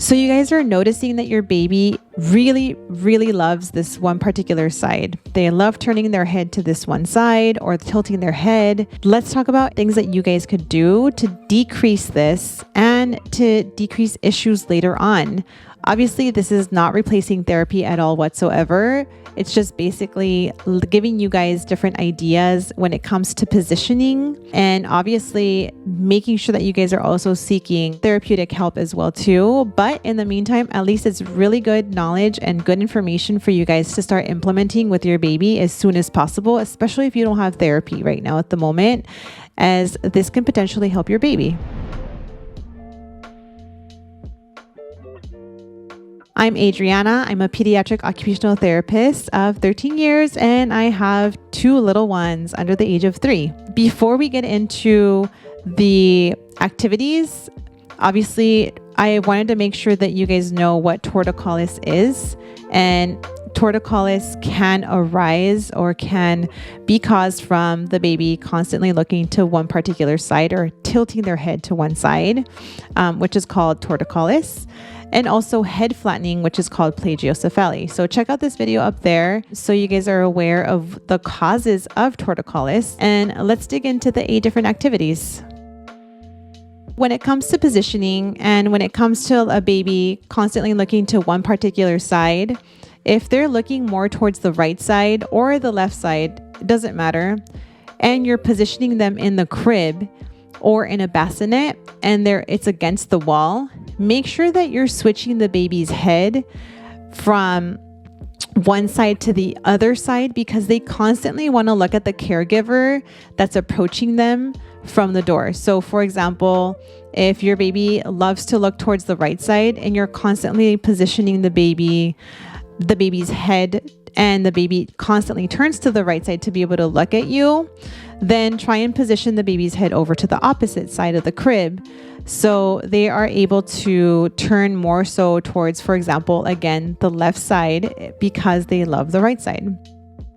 So you guys are noticing that your baby really, really loves this one particular side. They love turning their head to this one side or tilting their head. Let's talk about things that you guys could do to decrease this and to decrease issues later on. Obviously, this is not replacing therapy at all whatsoever. It's just basically giving you guys different ideas when it comes to positioning, and obviously making sure that you guys are also seeking therapeutic help as well too. But in the meantime, at least it's really good knowledge and good information for you guys to start implementing with your baby as soon as possible, especially if you don't have therapy right now at the moment, as this can potentially help your baby. I'm Adriana. I'm a pediatric occupational therapist of 13 years, and I have 2 little ones under the age of 3. Before we get into the activities, obviously, I wanted to make sure that you guys know what torticollis is. And torticollis can arise or can be caused from the baby constantly looking to one particular side or tilting their head to one side, which is called torticollis. And also head flattening, which is called plagiocephaly. So check out this video up there so you guys are aware of the causes of torticollis. And let's dig into the 8 different activities. When it comes to positioning and when it comes to a baby constantly looking to one particular side, if they're looking more towards the right side or the left side, it doesn't matter, and you're positioning them in the crib or in a bassinet and it's against the wall, make sure that you're switching the baby's head from one side to the other side, because they constantly want to look at the caregiver that's approaching them from the door. So for example, if your baby loves to look towards the right side and you're constantly positioning the baby's head, and the baby constantly turns to the right side to be able to look at you, then try and position the baby's head over to the opposite side of the crib, so they are able to turn more so towards, for example, again, the left side, because they love the right side.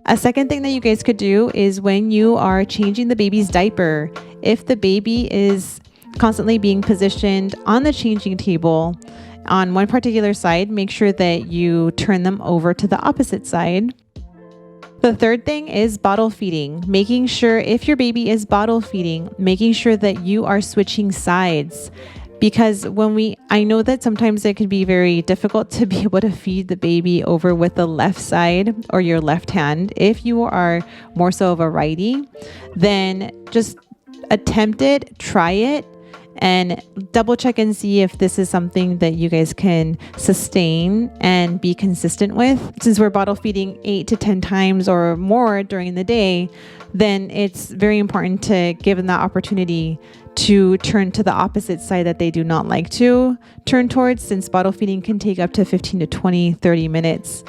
A second thing that you guys could do is when you are changing the baby's diaper, if the baby is constantly being positioned on the changing table on one particular side, make sure that you turn them over to the opposite side. The third thing is bottle feeding. Making sure, if your baby is bottle feeding, making sure that you are switching sides. Because I know that sometimes it can be very difficult to be able to feed the baby over with the left side or your left hand. If you are more so of a righty, then just attempt it, try it, and double check and see if this is something that you guys can sustain and be consistent with. Since we're bottle feeding 8 to 10 times or more during the day, then it's very important to give them that opportunity to turn to the opposite side that they do not like to turn towards, since bottle feeding can take up to 15 to 20, 30 minutes.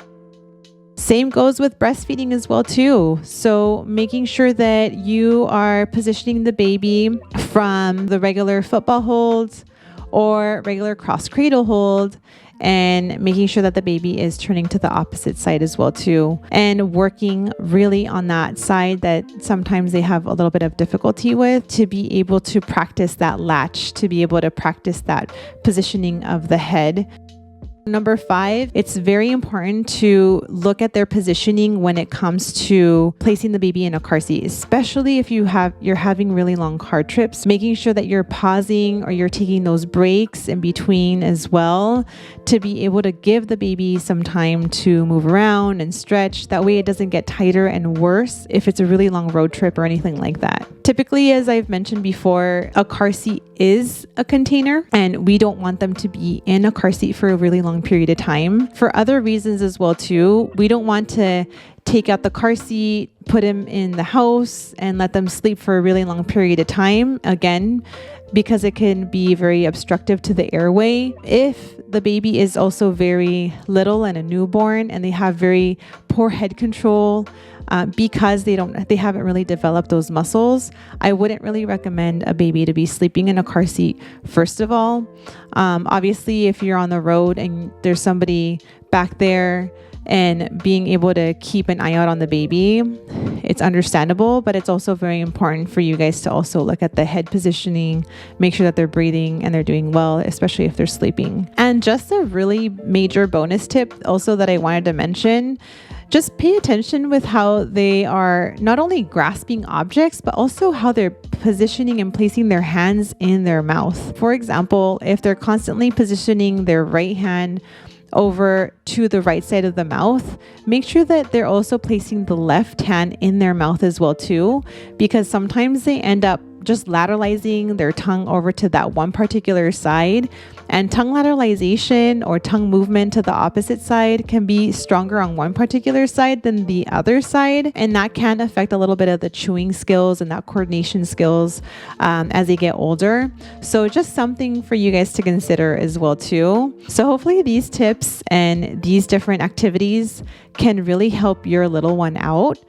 Same goes with breastfeeding as well too. So making sure that you are positioning the baby from the regular football hold or regular cross cradle hold, and making sure that the baby is turning to the opposite side as well too, and working really on that side that sometimes they have a little bit of difficulty with, to be able to practice that latch, to be able to practice that positioning of the head. Number 5, it's very important to look at their positioning when it comes to placing the baby in a car seat, especially if you're having really long car trips, making sure that you're pausing or you're taking those breaks in between as well, to be able to give the baby some time to move around and stretch. That way it doesn't get tighter and worse if it's a really long road trip or anything like that. Typically, as I've mentioned before, a car seat is a container, and we don't want them to be in a car seat for a really long period of time for other reasons as well too. We don't want to take out the car seat, put him in the house, and let them sleep for a really long period of time, again, because it can be very obstructive to the airway. If the baby is also very little and a newborn and they have very poor head control, because they haven't really developed those muscles, I wouldn't really recommend a baby to be sleeping in a car seat, first of all. Obviously, if you're on the road and there's somebody back there and being able to keep an eye out on the baby. It's understandable, but it's also very important for you guys to also look at the head positioning, make sure that they're breathing and they're doing well, especially if they're sleeping. And just a really major bonus tip also that I wanted to mention, just pay attention with how they are not only grasping objects, but also how they're positioning and placing their hands in their mouth. For example, if they're constantly positioning their right hand over to the right side of the mouth, make sure that they're also placing the left hand in their mouth as well too, because sometimes they end up just lateralizing their tongue over to that one particular side, and tongue lateralization or tongue movement to the opposite side can be stronger on one particular side than the other side, and that can affect a little bit of the chewing skills and that coordination skills as they get older. So just something for you guys to consider as well too. So hopefully these tips and these different activities can really help your little one out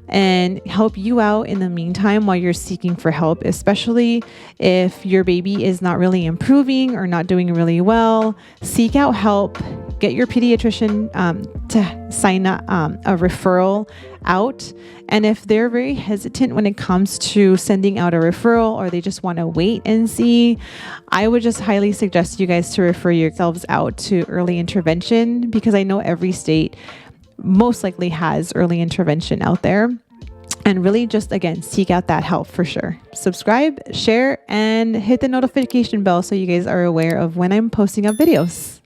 and help you out in the meantime while you're seeking for help, especially if your baby is not really improving or not doing really well. Seek out help. Get your pediatrician to sign a referral out. And if they're very hesitant when it comes to sending out a referral, or they just want to wait and see, I would just highly suggest you guys to refer yourselves out to early intervention, because I know every state most likely has early intervention out there. And really just, again, seek out that help for sure. Subscribe, share, and hit the notification bell so you guys are aware of when I'm posting up videos.